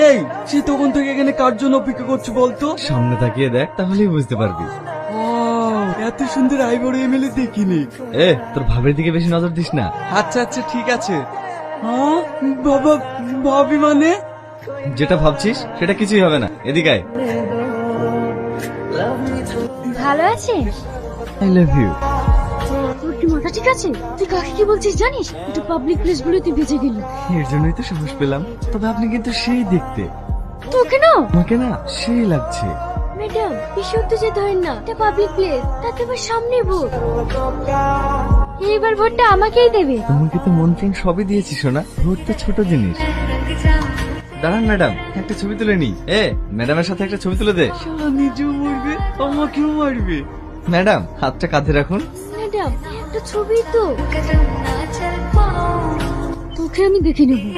এই সে তখন থেকে এখানে কার জন্য অপেক্ষা করছে বলতো? সামনে তাকিয়ে দেখ, তাহলেই বুঝতে পারবি। এত সুন্দর আইবড় এমএলএ দেখিনি। তোর ভাবের দিকে বেশি নজর দিস না। আচ্ছা আচ্ছা ঠিক আছে। হ্যাঁ বাবা, ভাবি মানে? যেটা ভাবছিস সেটা কিছুই হবে না, এদিকে আয়। ভালো আছিস? I love you. তোর কি মাথা ঠিক আছে? তুই কাকে কি বলছিস জানিস? একটু পাবলিক প্লেস গুলো তুই বেঁচে গেলি। এর জন্যই তো সাহস পেলাম। তবে আপনি কিন্তু সেই দেখতে। তোকে না আমাকে না সেই লাগছে। ম্যাডাম বেশি উত্তেজিত হয় না, এটা পাবলিক প্লেস, তাতে আবার সামনে ভোট। এইবার ভোটটা আমাকেই দেবে। তোমাকে তো মন প্রাণ সবই দিয়েছি সোনা, ভোট তো ছোট জিনিস। দাঁড়ান ম্যাডাম, একটা ছবি তুলে নি। ম্যাডামের সাথে একটা ছবি তুলে দে। শালা নিজেও মরবে, আমাকেও মারবে। ম্যাডাম হাতটা কাঁধে রাখুন। ম্যাডাম একটা ছবি তো, তোকে আমি দেখে নেবো।